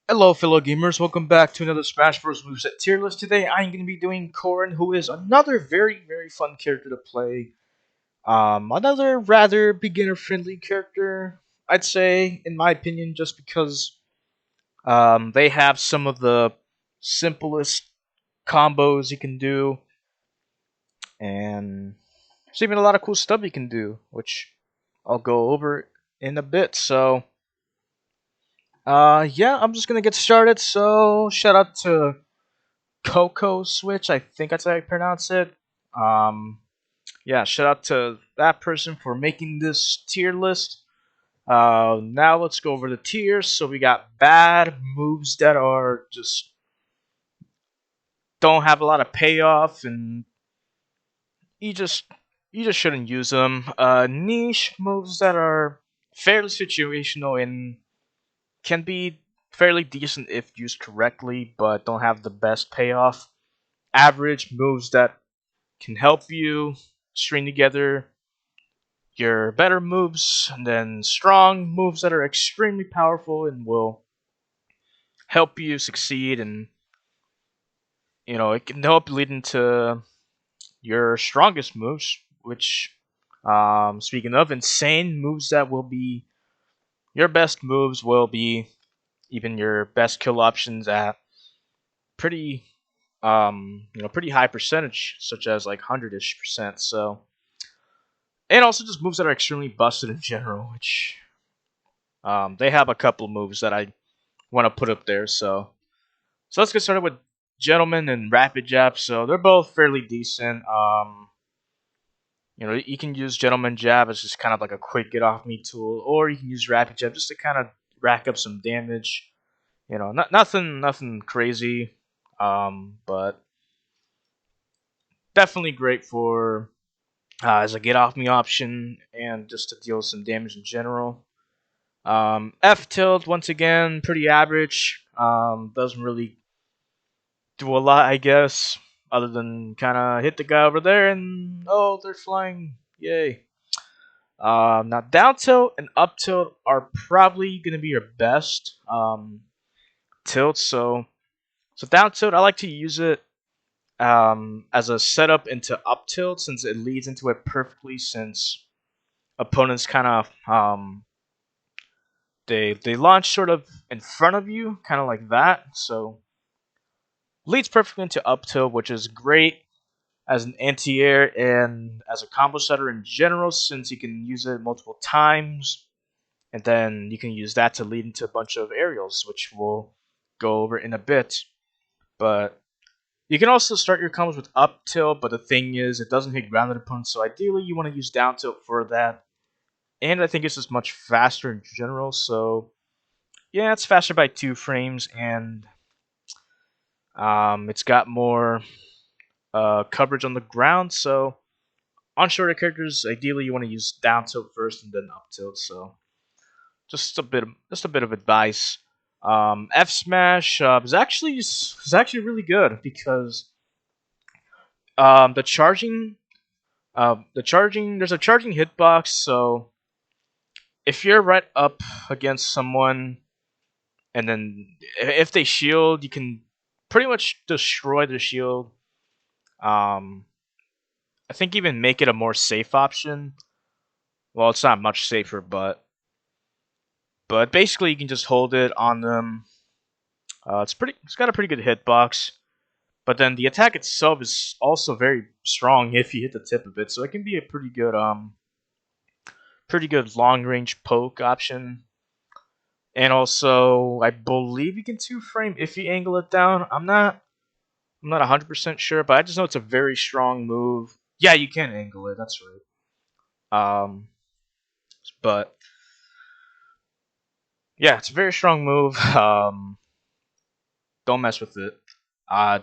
Hello, fellow gamers. Welcome back to another Smash Bros. Moveset tier list. Today, I'm going to be doing Corrin, who is another very fun character to play. Another rather beginner-friendly character, I'd say, in my opinion, just because they have some of the simplest combos you can do, and there's even a lot of cool stuff you can do, which I'll go over in a bit. So, yeah, I'm just gonna get started. So, shout out to Coco Switch, I think that's how I pronounce it. Um, yeah, shout out to that person for making this tier list. Now let's go over the tiers. So we got bad moves that are just don't have a lot of payoff, and you just you just shouldn't use them. Niche moves that are fairly situational and can be fairly decent if used correctly, but don't have the best payoff. Average moves that can help you string together your better moves, and then strong moves that are extremely powerful and will help you succeed, and it can help lead into your strongest moves, which speaking of insane moves, that will be your best moves, will be even your best kill options at pretty pretty high percentage, such as like 100ish percent. So, and also just moves that are extremely busted in general, which they have a couple moves that I want to put up there. So let's get started with Gentleman and Rapid Jab. So they're both fairly decent. You can use Gentleman Jab as just kind of like a quick get off me tool, or you can use Rapid Jab just to kind of rack up some damage. Nothing crazy, but definitely great for as a get off me option and just to deal some damage in general. F tilt, once again, pretty average. Doesn't really do a lot, I guess, other than kind of hit the guy over there and oh, they're flying, yay. Now down tilt and up tilt are probably gonna be your best tilts. So down tilt, I like to use it as a setup into up tilt since it leads into it perfectly. Since opponents kind of they launch sort of in front of you, kind of like that. So leads perfectly into up tilt, which is great as an anti-air and as a combo setter in general, since you can use it multiple times, and then you can use that to lead into a bunch of aerials, which we'll go over in a bit. But you can also start your combos with up tilt, but the thing is, it doesn't hit grounded opponents, so ideally you want to use down tilt for that. And I think it's just much faster in general, so yeah, it's faster by 2 frames, and it's got more coverage on the ground, so on shorter characters, ideally you want to use down tilt first and then up tilt. So just a bit of advice. F smash is actually really good because the charging there's a charging hitbox. So if you're right up against someone and then if they shield, you can pretty much destroy their shield. Um, I think even make it a more safe option. Well, it's not much safer, but basically, you can just hold it on them. It's got a pretty good hitbox, but then the attack itself is also very strong if you hit the tip of it. So it can be a pretty good long range poke option. And also, I believe you can 2 frame if you angle it down. I'm not 100% sure, but I just know it's a very strong move. Yeah, you can angle it. That's right. But yeah, it's a very strong move. Don't mess with it.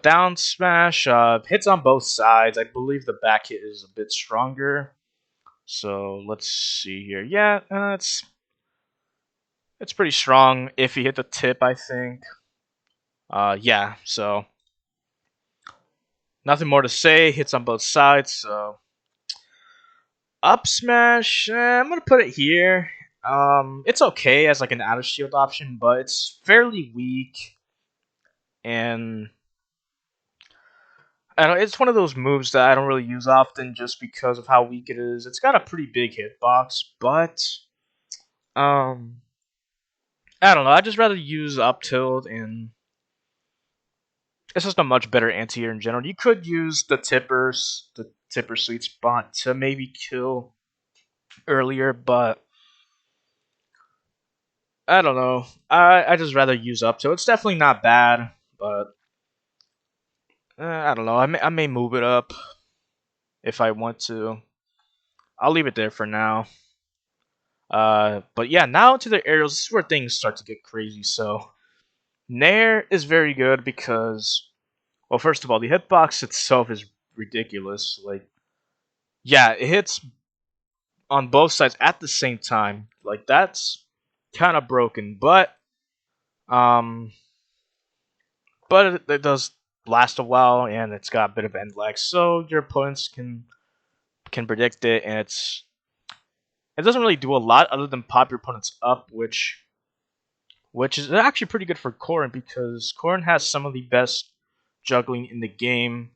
Down smash hits on both sides. I believe the back hit is a bit stronger. So let's see here. Yeah, it's pretty strong if you hit the tip, I think. Yeah. So nothing more to say. Hits on both sides. So up smash. I'm gonna put it here. It's okay as like an out of shield option, but it's fairly weak, and I don't, it's one of those moves that I don't really use often just because of how weak it is. It's got a pretty big hitbox, but um, I don't know. I'd just rather use up tilt, and it's just a much better anti-air in general. You could use the tipper sweet spot to maybe kill earlier, but I don't know. I just rather use up tilt. It's definitely not bad, but I don't know. I may move it up if I want to. I'll leave it there for now. But yeah, now to the aerials. This is where things start to get crazy. So Nair is very good because, well, first of all, the hitbox itself is ridiculous. Like, yeah, it hits on both sides at the same time. Like that's kind of broken, um, but it does last a while, and it's got a bit of end lag, so your opponents can predict it, and it doesn't really do a lot other than pop your opponents up, which is actually pretty good for Corrin because Corrin has some of the best juggling in the game.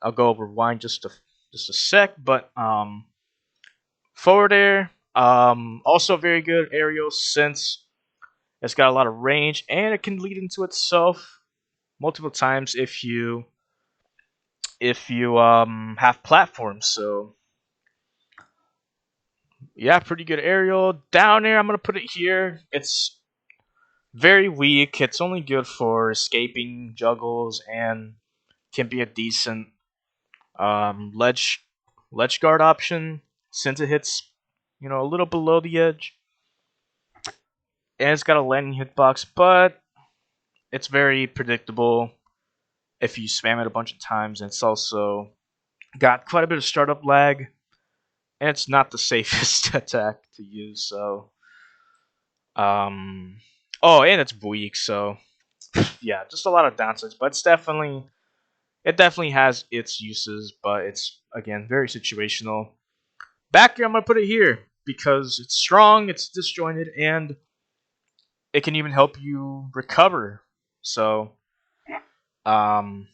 I'll go over why in just a sec, but forward air, also very good aerial since it's got a lot of range and it can lead into itself multiple times if you have platforms. So yeah, pretty good aerial. Down air, I'm gonna put it here. It's very weak. It's only good for escaping juggles and can be a decent ledge guard option since it hits a little below the edge. And it's got a landing hitbox, but it's very predictable if you spam it a bunch of times. And it's also got quite a bit of startup lag, and it's not the safest attack to use. So, um, oh, and it's weak. So, yeah, just a lot of downsides. But it definitely has its uses, but it's again very situational. Back here, I'm gonna put it here because it's strong, it's disjointed, and it can even help you recover. So, um,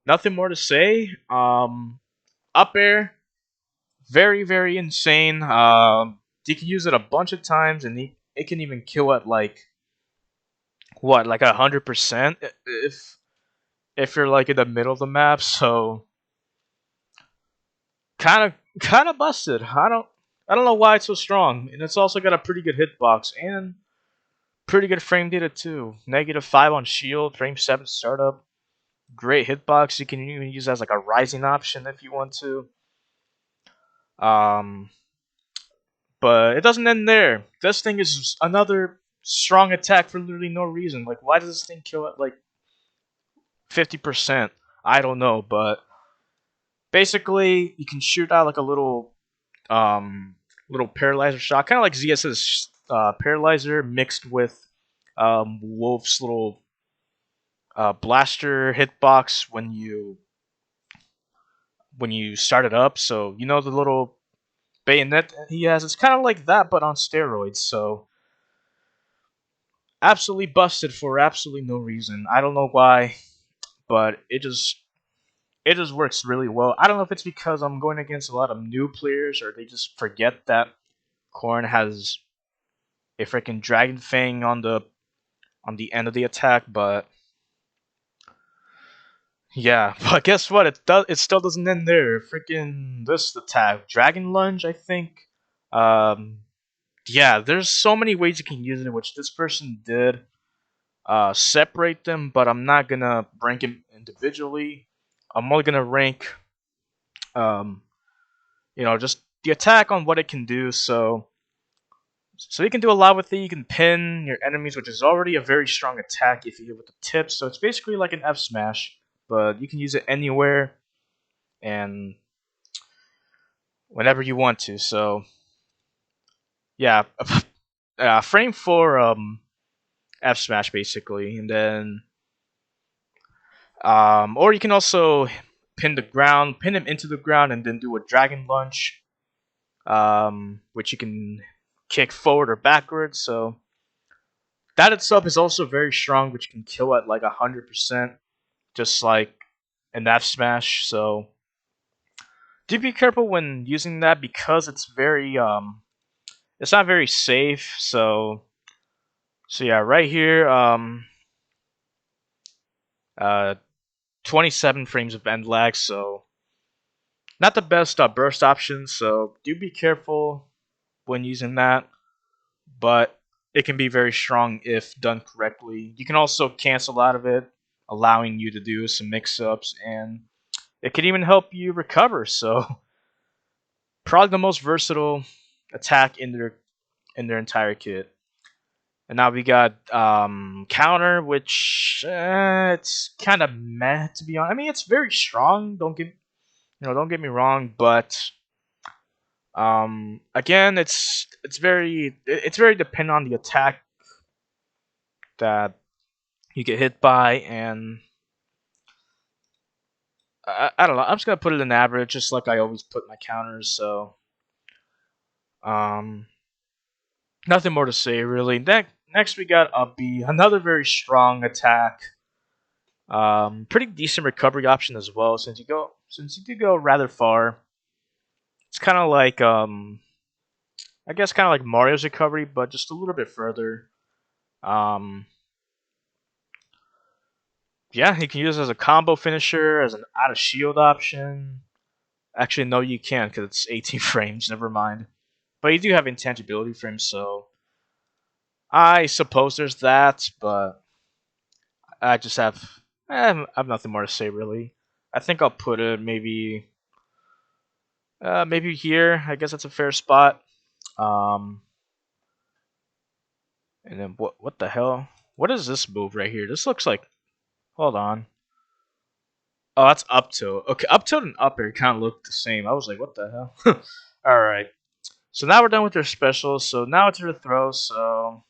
nothing more to say. Up air, very very insane. You can use it a bunch of times, and it can even kill at like 100% if you're like in the middle of the map. So kind of busted. I don't know why it's so strong, and it's also got a pretty good hitbox and pretty good frame data too. -5 on shield, frame 7 startup. Great hitbox. You can even use as like a rising option if you want to. Um, but it doesn't end there. This thing is another strong attack for literally no reason. Like, why does this thing kill at like 50%? I don't know, but basically you can shoot out like a um little paralyzer shot, kind of like ZS's paralyzer mixed with Wolf's little blaster hitbox when you start it up. So the little bayonet he has. It's kind of like that, but on steroids. So absolutely busted for absolutely no reason. I don't know why, but it just works really well. I don't know if it's because I'm going against a lot of new players or they just forget that Corrin has a freaking dragon fang on the end of the attack, but yeah, but guess what? It still doesn't end there. Freaking this attack, dragon lunge, I think. Um, yeah, there's so many ways you can use it, which this person did. Separate them, but I'm not gonna rank them individually. I'm only gonna rank, um, just the attack on what it can do. So you can do a lot with it. You can pin your enemies, which is already a very strong attack if you hit with the tips. So it's basically like an F smash, but you can use it anywhere and whenever you want to. So yeah, frame 4 F smash basically, and then or you can also pin him into the ground, and then do a dragon lunge, which you can kick forward or backwards. So that itself is also very strong, which can kill at like 100%, just like an F smash. So do be careful when using that because it's very it's not very safe. So yeah, right here, uh, 27 frames of end lag. So not the best burst option. So do be careful when using that, but it can be very strong if done correctly. You can also cancel out of it, allowing you to do some mix-ups, and it can even help you recover. So probably the most versatile attack in their entire kit. And now we got counter, which it's kind of meh to be honest. I mean, it's very strong. Don't get me wrong, but again, it's very dependent on the attack that you get hit by, and I don't know. I'm just gonna put it in average, just like I always put my counters. So um, nothing more to say really. Next we got Uppy, another very strong attack. Pretty decent recovery option as well. Since you do go rather far, it's kind of like I guess kind of like Mario's recovery, but just a little bit further. Um, yeah, you can use it as a combo finisher, as an out of shield option. Actually, no, you can't because it's 18 frames. Never mind. But you do have intangibility frames, so I suppose there's that. But I just I have nothing more to say really. I think I'll put it maybe here. I guess that's a fair spot. Um, and then what the hell? What is this move right here? This looks like. Hold on. Oh, that's up tilt. Okay, up tilt and up air kind of look the same. I was like, what the hell? All right. So now we're done with their specials. So now it's their throw. So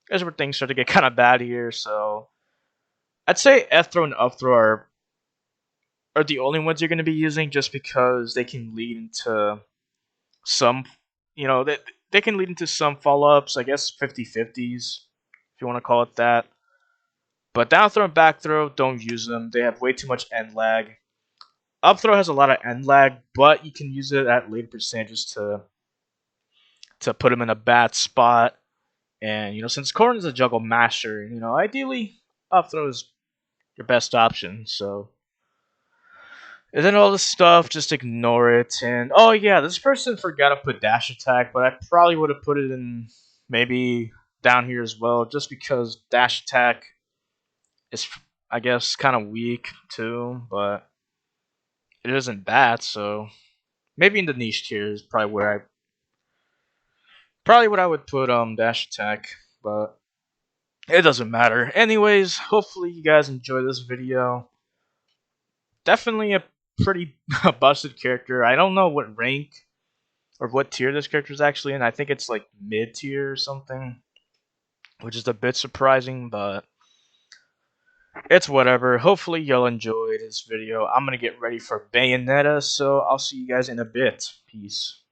here's where things start to get kind of bad here. So I'd say F throw and up throw are the only ones you're going to be using just because they can lead into some, they can lead into some follow ups. I guess 50-50s, if you want to call it that. But down throw and back throw, don't use them. They have way too much end lag. Up throw has a lot of end lag, but you can use it at later percentages to put them in a bad spot. And since Corrin is a juggle master, ideally up throw is your best option. So and then all this stuff, just ignore it. And oh yeah, this person forgot to put dash attack, but I probably would have put it in maybe down here as well, just because dash attack is, I guess, kind of weak too, but it isn't bad. So maybe in the niche tier is probably what I would put dash attack, but it doesn't matter. Anyways, hopefully you guys enjoy this video. Definitely a pretty busted character. I don't know what rank or what tier this character is actually in. I think it's like mid tier or something, which is a bit surprising, but it's whatever. Hopefully y'all enjoyed this video. I'm gonna get ready for Bayonetta, so I'll see you guys in a bit. Peace.